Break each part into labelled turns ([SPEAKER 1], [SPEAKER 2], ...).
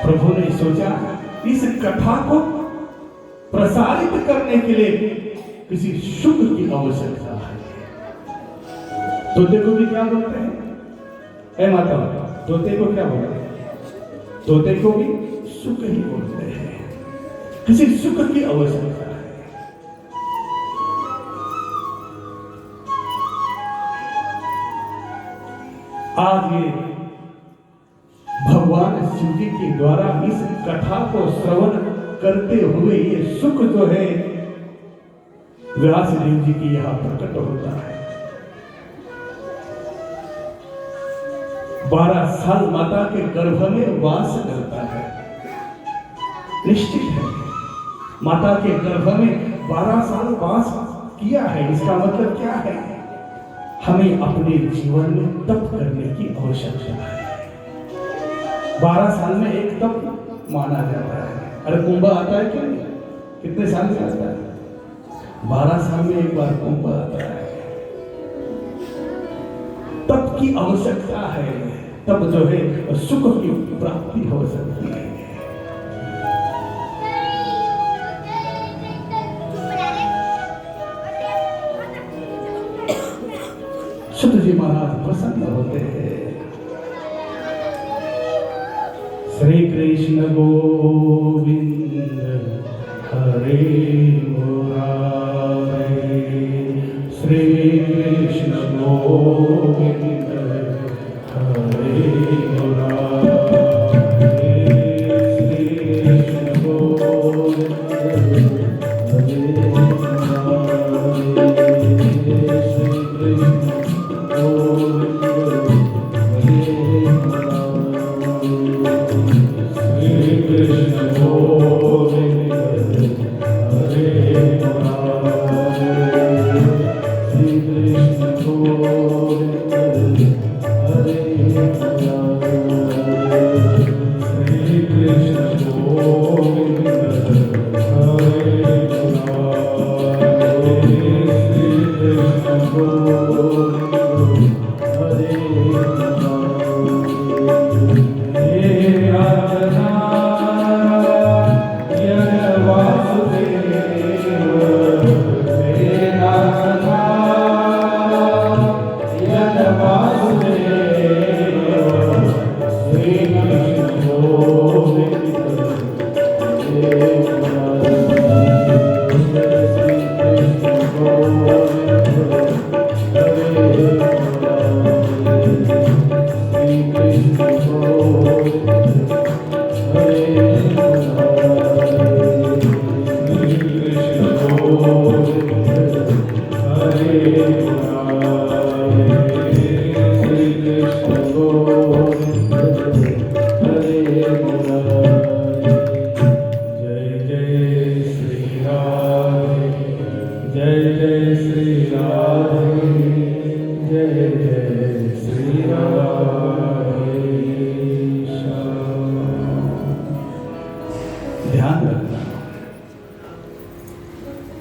[SPEAKER 1] प्रभु ने सोचा इस कथा को प्रसारित करने के लिए किसी शुक्र की आवश्यकता है। तोते को भी क्या बोलते हैं? ऐ माता, तोते को क्या बोलते हैं? तोते को भी शुक्र ही बोलते हैं। किसी शुक्र की आवश्यकता है। आज ये भगवान शिव जी के द्वारा इस कथा को श्रवण करते हुए ये सुख जो है व्यास देव जी की यहां प्रकट होता है। 12 साल माता के गर्भ में वास करता है। निश्चित है माता के गर्भ में 12 साल वास किया है। इसका मतलब क्या है? हमें अपने जीवन में तप करने की आवश्यकता है। 12 साल में एक तप माना जाता है। अरे कुंभ आता है क्यों? कितने साल से आता है? 12 साल में एक बार कुंभ आता है। तप की आवश्यकता है। तब जो है सुख की प्राप्ति हो सकती है। सुत जी महाराज प्रसन्न होते हैं। श्री कृष्ण गोविंद हरे मुरारे, श्री कृष्ण गोविंद हरे मुरारे, श्री कृष्ण गोविंद हरे मुरारे, श्री कृष्ण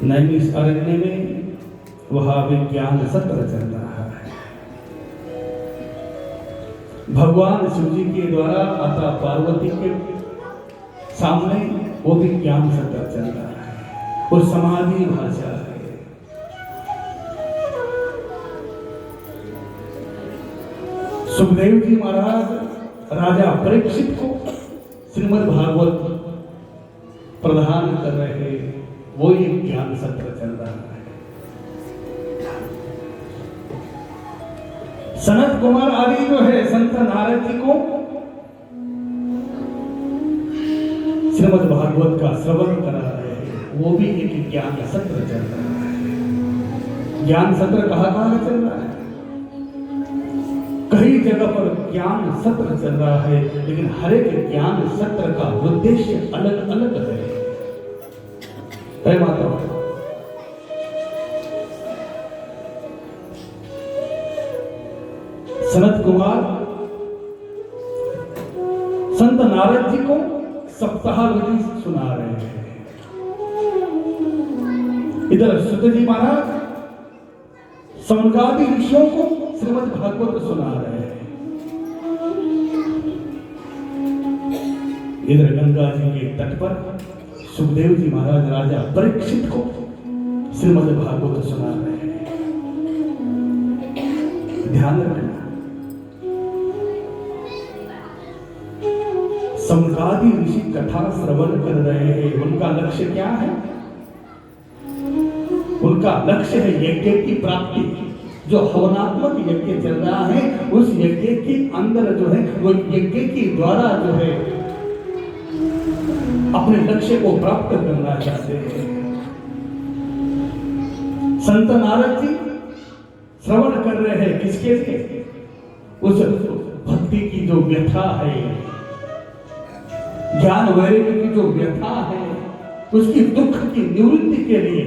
[SPEAKER 1] नैमिष अरण्य में वह विज्ञान सत्र चल रहा है। भगवान शिव जी के द्वारा माता पार्वती के सामने वो विज्ञान सत्र चल रहा है। वो समाधि भाषा है। सुखदेव जी महाराज राजा परीक्षित को श्रीमद् भागवत प्रदान कर रहे, वो ये ज्ञान सत्र चल रहा है। सनत कुमार आदि जो है संत नारद जी को श्रीमद् भागवत का श्रवण करा रहे हैं। वो भी एक ज्ञान सत्र चल रहा है। ज्ञान सत्र कहाँ चल रहा है? कई जगह पर ज्ञान सत्र चल रहा है, लेकिन हर एक ज्ञान सत्र का उद्देश्य अलग अलग है। माता सनत कुमार संत नारद जी को सप्ताह विधि सुना रहे हैं। इधर सुत जी महाराज सौनकादि ऋषियों को श्रीमद् भागवत सुना रहे हैं। इधर गंगा जी के तट पर सुखदेव जी महाराज राजा परीक्षित को श्रीमद् भागवत सुना रहे हैं। ध्यान रखना, सनकादि ऋषि कथा श्रवण कर रहे हैं। उनका लक्ष्य क्या है? उनका लक्ष्य है यज्ञ की प्राप्ति। जो हवनात्मक यज्ञ चल रहा है उस यज्ञ के अंदर जो है वो यज्ञ के द्वारा जो है अपने लक्ष्य को प्राप्त करना चाहते हैं। संत नारद जी श्रवण कर रहे हैं किसके लिए? उस भक्ति की जो व्यथा है, ज्ञान वैराग्य की जो व्यथा है, उसकी दुख की निवृत्ति के लिए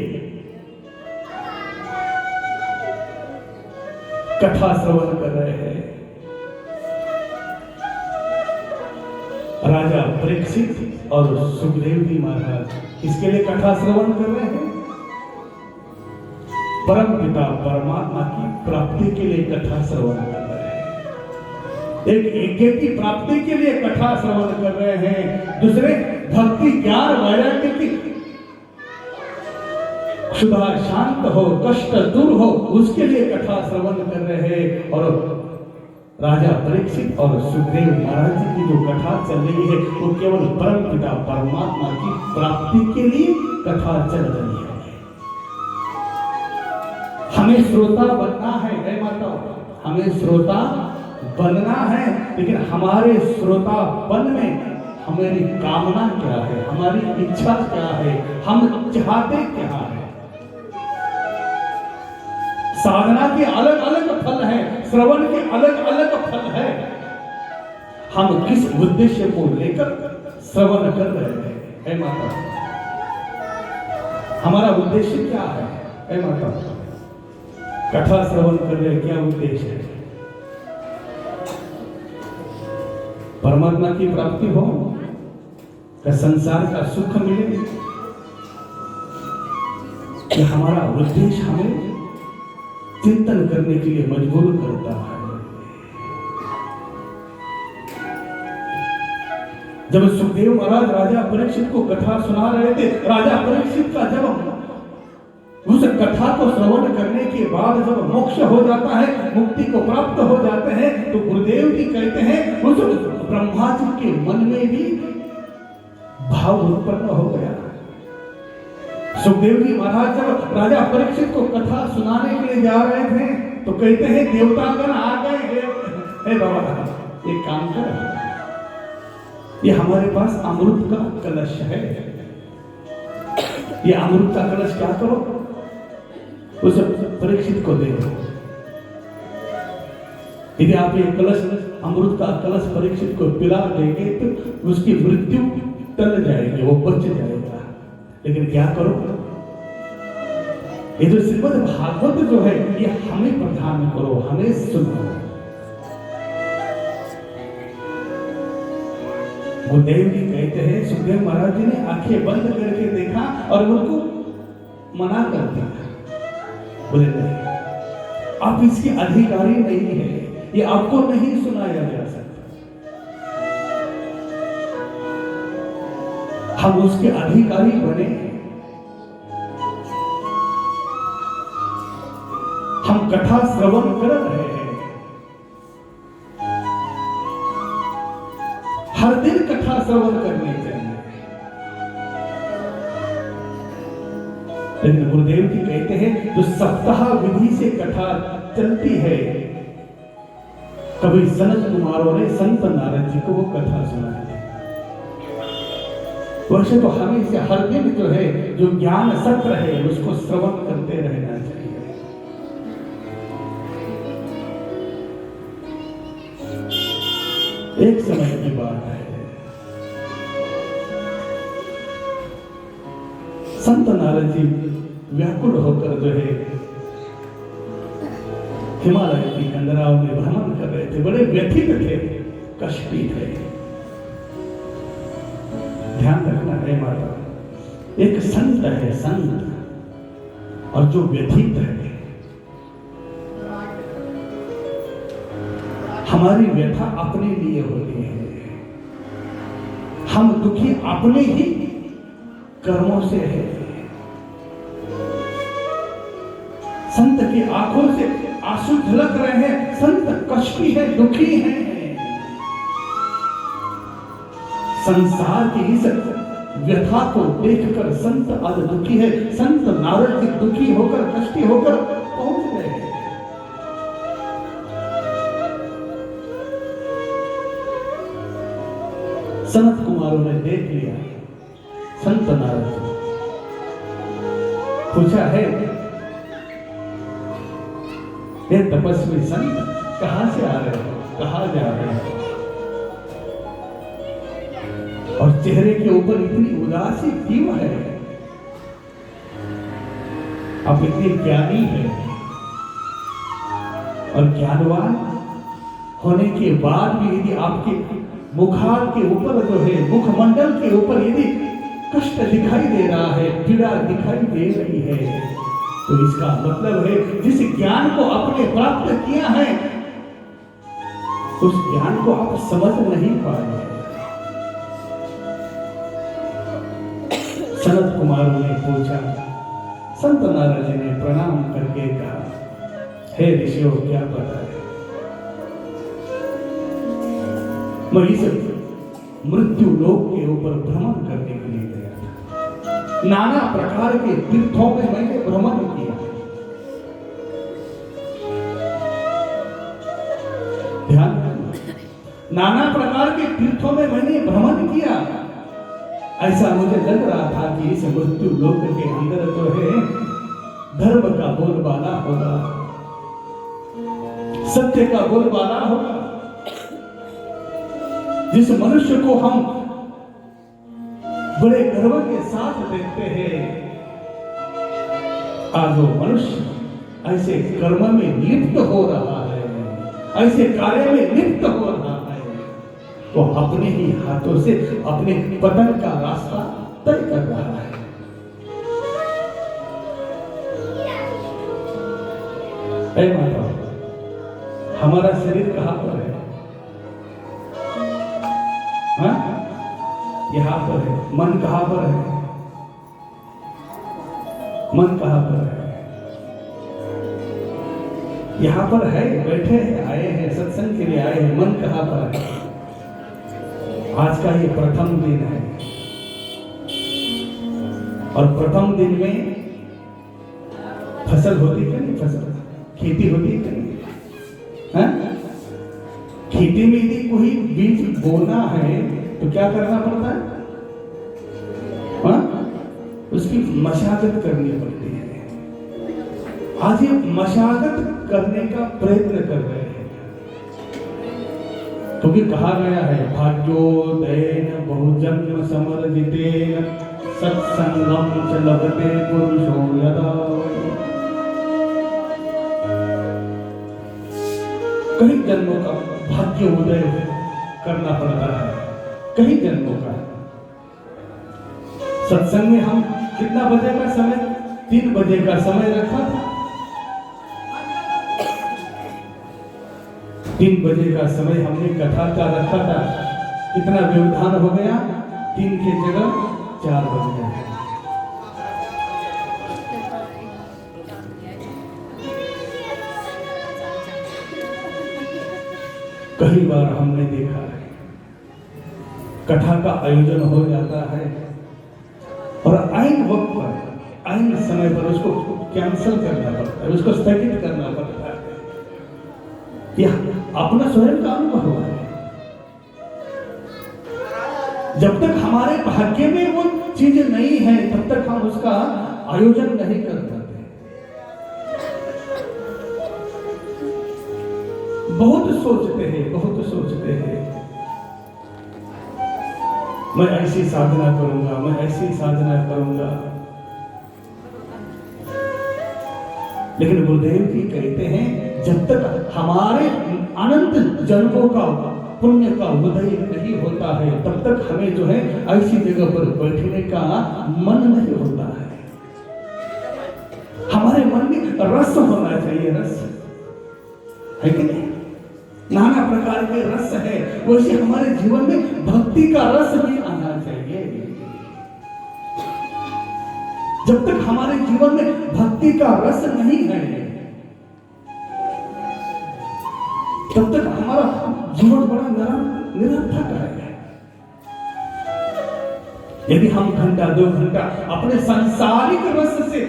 [SPEAKER 1] कथा श्रवण कर रहे हैं। राजा परीक्षित और सुखदेव जी महाराज किसके लिए कथा श्रवण कर रहे हैं? परम पिता परमात्मा की प्राप्ति के लिए कथा श्रवण कर रहे हैं। एक यज्ञ की प्राप्ति के लिए कथा श्रवण कर रहे हैं, दूसरे भक्ति ज्ञान वैराग्य की क्षुधा शांत हो, कष्ट दूर हो, उसके लिए कथा श्रवण कर रहे हैं। और राजा परीक्षित और सुखदेव महाराज जी की जो कथा चल रही है वो केवल परम पिता परमात्मा की प्राप्ति के लिए कथा चल रही है। हमें श्रोता बनना है माता, हमें श्रोता बनना है, लेकिन हमारे श्रोतापन में हमारी कामना क्या है, हमारी इच्छा क्या है, हम चाहते क्या है। साधना के अलग अलग फल है, श्रवण के अलग अलग फल है। हम किस उद्देश्य को लेकर श्रवण कर रहे हैं माता? हमारा उद्देश्य क्या है माता? कथा श्रवण कर रहे क्या उद्देश्य है? परमात्मा की प्राप्ति हो, क्या संसार का सुख मिले? कि हमारा उद्देश्य हमें चिंतन करने के लिए मजबूर करता है। जब सुखदेव महाराज राजा परीक्षित को कथा सुना रहे थे, राजा परीक्षित का जब उस कथा को श्रवण करने के बाद जब मोक्ष हो जाता है, मुक्ति को प्राप्त हो जाते हैं, तो गुरुदेव जी कहते हैं उस ब्रह्मा जी के मन में भी भाव उत्पन्न हो गया। सुखदेव जी महाराज जब राजा परीक्षित को कथा सुनाने के लिए जा रहे थे तो कहते हैं देवतागण आ गए। हे बाबा एक काम कर, ये हमारे पास अमृत का कलश है, ये अमृत का कलश क्या करो, उस परीक्षित को दे दो। यदि आप ये कलश अमृत का कलश परीक्षित को पिला देंगे तो उसकी मृत्यु टल जाएगी, वो बच जाएगा। लेकिन क्या करो, ये जो श्रीमद् भागवत जो है ये हमें प्रदान करो, हमें सुनो। गुरुदेव जी कहते हैं सुखदेव महाराज जी ने आंखें बंद करके देखा और उनको मना कर दिया। बोले नहीं, आप इसके अधिकारी नहीं है, ये आपको नहीं सुनाया जा सकता। हम उसके अधिकारी बने, हम कथा श्रवण कर रहे हैं, हर दिन कथा श्रवण करनी चाहिए। लेकिन गुरुदेव जी कहते हैं जो सप्ताह विधि से कथा चलती है, कभी सनत कुमारों ने संत नारद जी को वो कथा सुनाई। वैसे तो हमें से हर दिन जो है जो ज्ञान सत्र है उसको श्रवण करते रहना चाहिए। एक समय की बात है, संत नारद जी व्याकुल होकर जो है हिमालय की कंदराओं में भ्रमण कर रहे थे, बड़े व्यथित थे, कष्टी थे। ध्यान रखना है माता, एक संत है संत, और जो व्यथित है, हमारी व्यथा अपने लिए होती है। हम दुखी अपने ही कर्मों से है। संत की आंखों से आंसू झलक रहे हैं, संत कष्टी है, दुखी है। संसार की इस व्यथा को देखकर संत आज दुखी है। संत नारद जी दुखी होकर, कष्टी होकर पहुंच गए। सनत कुमारों ने देख लिया संत नारद जी, पूछा है ये तपस्वी संत कहां से आ रहे हो, कहां जा रहे हो? और चेहरे के ऊपर इतनी उदासी क्यों है? आप इतने ज्ञानी हैं और ज्ञानवान होने के बाद भी यदि आपके मुखार के ऊपर जो है, मुखमंडल के ऊपर यदि कष्ट दिखाई दे रहा है, पीड़ा दिखाई दे रही है, तो इसका मतलब है जिस ज्ञान को आपने प्राप्त किया है उस ज्ञान को आप समझ नहीं पाए। सनत कुमारों ने पूछा, संत नारद जी ने प्रणाम करके कहा, हे ऋषियों क्या पता है, मैं इस मृत्यु लोक के ऊपर भ्रमण करने के लिए गया था। नाना प्रकार के तीर्थों में मैंने भ्रमण किया। ध्यान रखना, नाना प्रकार के तीर्थों में मैंने भ्रमण किया। ऐसा मुझे लग रहा था कि इस मृत्यु लोक के अंदर जो है धर्म का बोलबाला होगा, सत्य का बोलबाला होगा। जिस मनुष्य को हम बड़े गर्व के साथ देखते हैं, आज वो मनुष्य ऐसे कर्म में लिप्त हो रहा है, ऐसे कार्य में लिप्त हो रहा है, तो अपने ही हाथों से अपने पतन का रास्ता तय कर रहा है। ऐ माता, हमारा शरीर कहां पर है? हाँ? यहां पर है। मन कहां पर है? मन कहां पर है? यहां पर है, बैठे हैं, आए हैं, सत्संग के लिए आए हैं। मन कहां पर है? आज का ये प्रथम दिन है और प्रथम दिन में फसल होती क्या नहीं? फसल खेती होती क्या नहीं? हाँ? खेती में यदि कोई बीज बोना है तो क्या करना पड़ता है? हाँ? उसकी मशागत करनी पड़ती है। आज ये मशागत करने का प्रयत्न कर रहे हैं, क्योंकि कहा गया है भाग्योदयेन बहुजन्म समर्जितेन सत्संगम च लभते पुरुषो यदा। कई जन्मों का भाग्य उदय करना पड़ता है, कई जन्मों का। सत्संग में हम कितना बजे का समय? 3 बजे का समय रखा था। 3 बजे का समय हमने कथा का रखा था। कितना व्यवधान हो गया? 3 की जगह 4 बज गए। कई बार हमने देखा है कथा का आयोजन हो जाता है और आइन वक्त पर, आइन समय पर उसको कैंसिल करना पड़ता है, उसको स्थगित करना पड़ता है। यह अपना स्वयं का अनुभव हुआ है। जब तक हमारे भाग्य में वो चीज नहीं है तब तक हम उसका आयोजन नहीं कर पाते। बहुत सोचते हैं, बहुत सोचते हैं, मैं ऐसी साधना करूंगा, मैं ऐसी साधना करूंगा। लेकिन गुरुदेव जी कहते हैं जब तक हमारे अनंत जन्मों का पुण्य का उदय नहीं होता है तब तक हमें जो है ऐसी जगह पर बैठने का मन नहीं होता है। हमारे मन में रस होना चाहिए, रस है कि नहीं? नाना प्रकार के रस है, वैसे हमारे जीवन में भक्ति का रस भी आना तक हमारे जीवन में भक्ति का रस नहीं है, तब तक हमारा जीवन बड़ा निरर्थक है। यदि हम घंटा 2 घंटा अपने सांसारिक रस से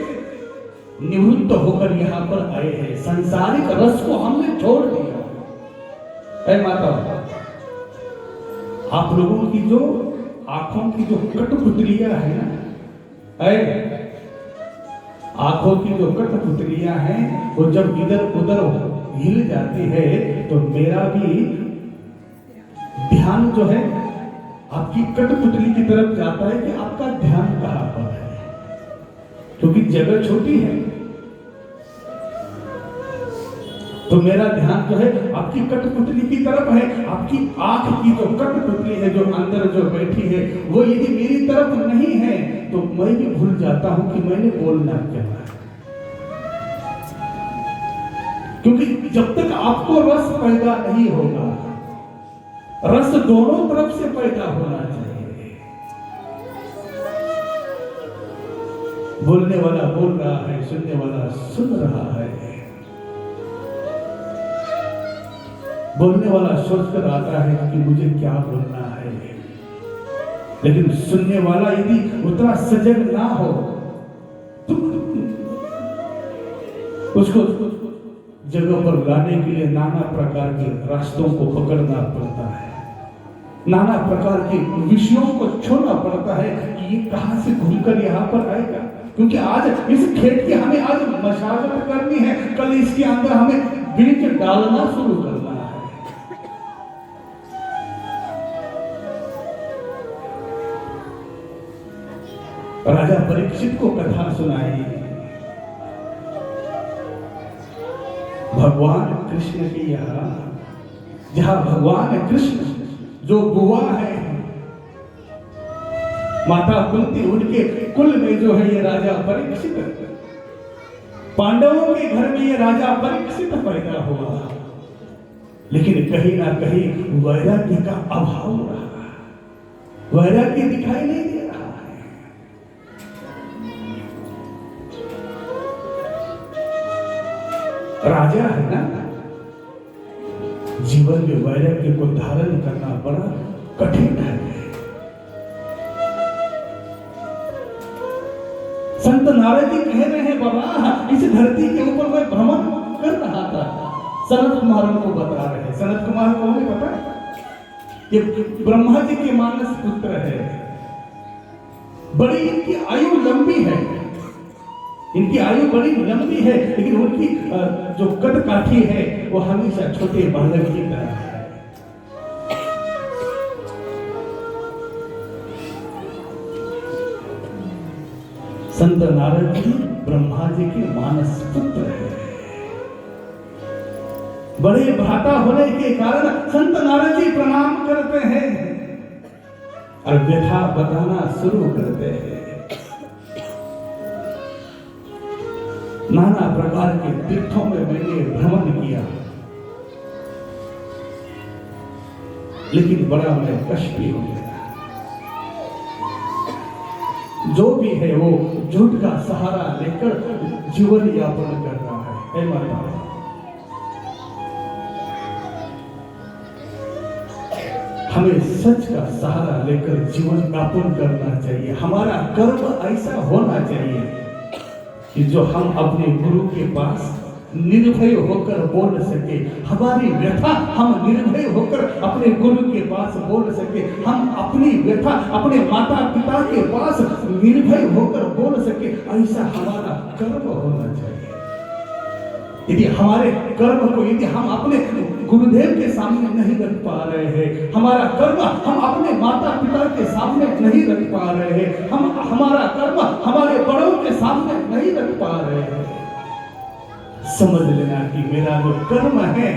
[SPEAKER 1] निवृत्त होकर यहाँ पर आए हैं, सांसारिक रस को हमने छोड़ दिया। ऐ माता, आप लोगों की जो आंखों की जो कठपुतलियां है ना, आंखों की जो कठपुतलियां हैं, वो जब इधर उधर हिल जाती है तो मेरा भी ध्यान जो है आपकी कठपुतली की तरफ जाता है कि आपका ध्यान कहां पर है, क्योंकि जगह छोटी है। तो मेरा ध्यान जो है आपकी कठपुतली की तरफ है। आपकी आंख की जो कठपुतली है, जो अंदर जो बैठी है, वो यदि मेरी तरफ नहीं है तो मैं भी भूल जाता हूं कि मैंने बोलना क्या है। क्योंकि जब तक आपको रस पैदा नहीं होगा, रस दोनों तरफ से पैदा होना चाहिए। बोलने वाला बोल रहा है, सुनने वाला सुन रहा है। बोलने वाला सोचकर आता है कि मुझे क्या बोलना है, लेकिन सुनने वाला यदि उतना सजग ना हो तो उसको जगह पर लाने के लिए नाना प्रकार के रास्तों को पकड़ना पड़ता है, नाना प्रकार के विषयों को छोड़ना पड़ता है कि ये कहां से घूमकर यहाँ पर आएगा। क्योंकि आज इस खेत की हमें आज मशागत करनी है, कल इसके अंदर हमें बीज डालना शुरू करना है। राजा परीक्षित को कथा सुनाई भगवान कृष्ण की, यहाँ जहां भगवान कृष्ण जो बुआ है माता कुंती, उनके कुल में जो है ये राजा परीक्षित, पांडवों के घर में ये राजा परीक्षित पैदा हुआ, लेकिन कहीं ना कहीं वैराग्य का अभाव रहा, वैराग्य दिखाई नहीं दे रहा है। राजा है ना, जीवन में वैराग्य को धारण करना बड़ा कठिन है। संत नारद जी कह रहे हैं, बाबा इस धरती के ऊपर मैं भ्रमण कर रहा था, सनत कुमार को बता रहे हैं। सनत कुमार को हमें पता है ये ब्रह्मा जी के मानस पुत्र है, बड़ी इनकी आयु लंबी है, इनकी आयु बड़ी लंबी है, लेकिन उनकी जो कद काठी है वो हमेशा छोटे बालक की तरह है। संत नारद जी ब्रह्मा जी के मानस पुत्र है। बड़े भ्राता होने के कारण संत नारद जी प्रणाम करते हैं और व्यथा बताना शुरू करते हैं। नाना प्रकार के तीर्थों में मैंने भ्रमण किया, लेकिन बड़ा मैं कष्टी हो गया। जो भी है वो झूठ का सहारा लेकर जीवन यापन कर रहा है। ऐ माता, हमें सच का सहारा लेकर जीवन यापन करना चाहिए। हमारा कर्म ऐसा होना चाहिए कि जो हम अपने गुरु के पास निर्भय होकर बोल सके, हमारी व्यथा हम निर्भय होकर अपने गुरु के पास बोल सके, हम अपनी व्यथा अपने माता पिता के पास निर्भय होकर बोल सके, ऐसा हमारा कर्म होना चाहिए। यदि हमारे कर्म को यदि हम अपने गुरुदेव के सामने नहीं रख पा रहे हैं, हमारा कर्म हम अपने माता पिता के सामने नहीं रख पा रहे हैं, हम हमारा कर्म हमारे बड़ों के सामने नहीं रख पा रहे हैं, समझ लेना कि मेरा जो कर्म है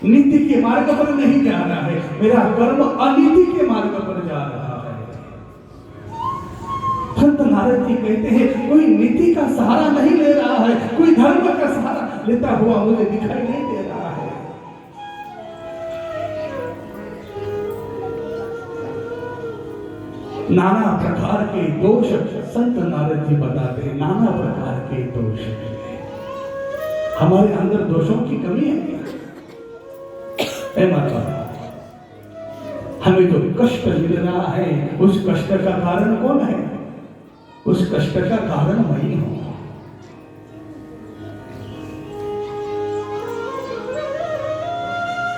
[SPEAKER 1] नीति के मार्ग पर नहीं जा रहा है, मेरा कर्म अनीति के मार्ग पर जा रहा है। संत नारद जी कहते हैं कोई नीति का सहारा नहीं ले रहा है, कोई धर्म का सहारा लेता हुआ मुझे दिखाई नहीं दे रहा है। नाना प्रकार के दोष संत नारद जी बताते हैं, नाना प्रकार के दोष। हमारे अंदर दोषों की कमी है क्या? ऐ माता, हमें जो कष्ट मिल रहा है उस कष्ट का कारण कौन है? उस कष्ट का कारण मैं ही हूं।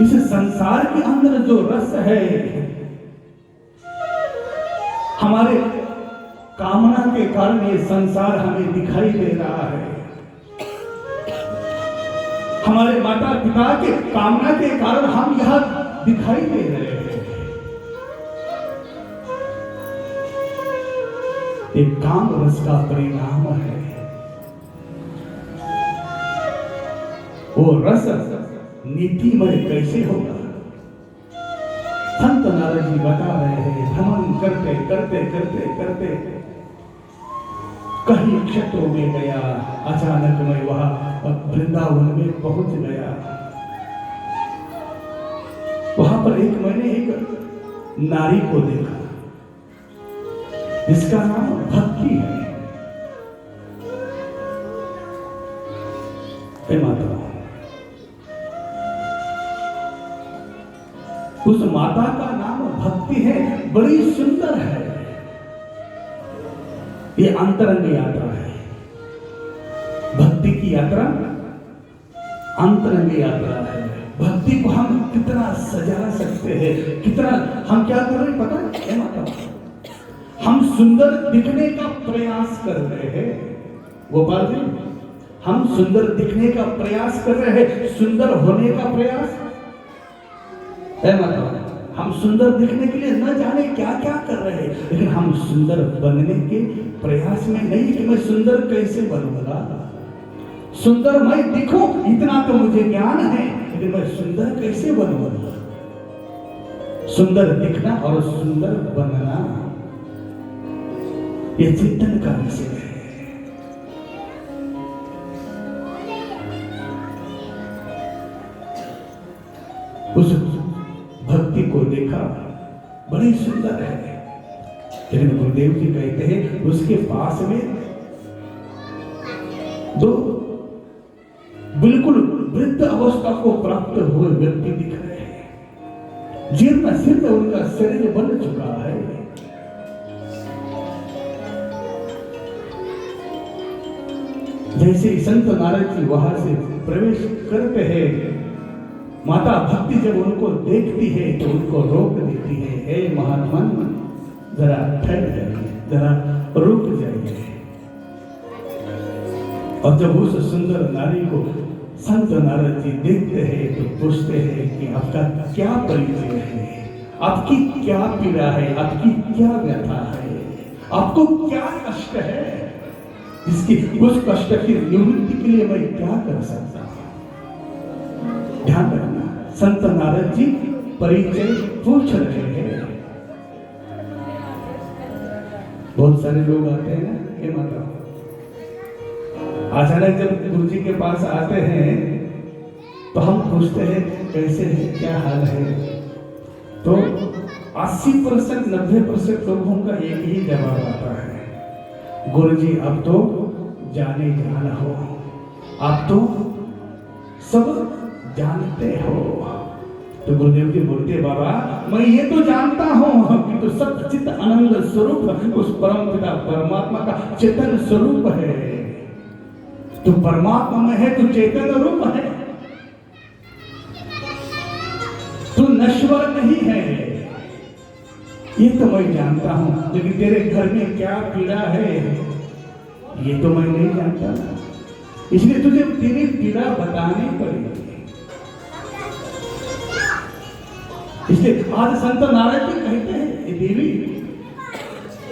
[SPEAKER 1] इस संसार के अंदर जो रस है, हमारे कामना के कारण ये संसार हमें दिखाई दे रहा है। हमारे माता पिता के कामना के कारण हम यहां दिखाई दे रहे हैं। ये काम रस का परिणाम है। वो रस नीतिमय कैसे होगा? संत नारद जी बता रहे हैं, भ्रमण करते करते करते करते कहीं क्षेत्रों में गया, अचानक मैं वहां वृंदावन में पहुंच गया। वहां पर मैंने एक नारी को देखा जिसका नाम भक्ति है। हे माता, उस माता का नाम भक्ति है, बड़ी सुंदर है। ये अंतरंग यात्रा है। भक्ति की यात्रा अंतरंग यात्रा है। भक्ति को हम कितना सजा सकते हैं, कितना हम क्या कर रहे हैं पता है माता? हम सुंदर दिखने का प्रयास कर रहे हैं। गोपाल जी, हम सुंदर दिखने का प्रयास कर रहे हैं, सुंदर होने का प्रयास है माता। हम सुंदर दिखने के लिए न जाने क्या क्या कर रहे हैं, लेकिन हम सुंदर बनने के प्रयास में नहीं कि मैं सुंदर कैसे बनूंगा, सुंदर मैं दिखूं इतना तो मुझे ज्ञान है, लेकिन मैं सुंदर कैसे बनूंगा? सुंदर दिखना और सुंदर बनना ये चिंतन का विषय है। उस भक्ति को देखा, बड़ी सुंदर है, लेकिन गुरुदेव जी कहते हैं उसके पास में दो बिल्कुल वृद्ध अवस्था को प्राप्त हुए व्यक्ति दिख रहे हैं। जीर्ण शीर्ण उनका शरीर बन चुका है। जैसे संत नारद जी वहां से प्रवेश करते हैं, माता भक्ति जब उनको देखती है तो उनको रोक देती है, हे महात्मा जरा ठहर जाइए, जरा रुक जाइए। और जब उस सुंदर नारी को संत नारद जी देखते हैं तो पूछते हैं कि आपका क्या परिचय है, आपकी क्या पीड़ा है, आपकी क्या व्यथा है, आपको क्या कष्ट है, इसकी उस कष्ट की निवृत्ति के लिए मैं क्या कर सकता हूं? ध्यान रखना, संत नारद जी परिचय पूछ रहे हैं। बहुत सारे लोग आते हैं ना, ये माता अचानक जब गुरु जी के पास आते हैं तो हम पूछते हैं कैसे है, क्या हाल है, तो 80% 90% लोगों का एक ही जवाब आता है, गुरु जी अब तो जाने जाना हो, आप तो सब जानते हो। तो गुरुदेव जी बोलते, बाबा मैं ये तो जानता हूं कि तो सच्चित आनंद स्वरूप उस परम पिता परमात्मा का चेतन स्वरूप है। तो परमात्मा में है, तो चेतन रूप है, तू नश्वर नहीं है, ये तो मैं जानता हूं, लेकिन तेरे घर में क्या पीड़ा है ये तो मैं नहीं जानता, इसलिए तुझे तेरी पीड़ा बतानी पड़ेगी। इसलिए आज संत नारायण जी कहते हैं, देवी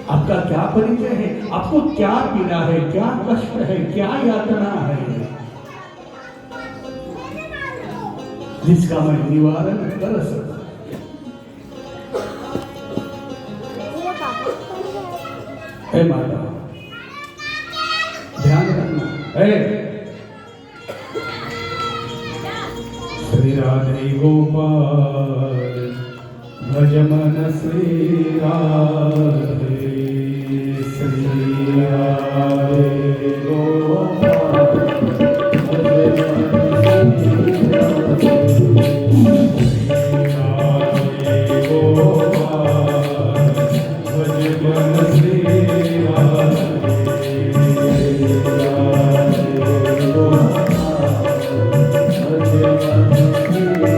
[SPEAKER 1] आपका क्या परिचय है, आपको क्या पीड़ा है, क्या कष्ट है, क्या यातना है, जिसका मैं निवारण कर सकता। हे माता ध्यान रखना, श्री राधे गोपाल भज मन श्री राम।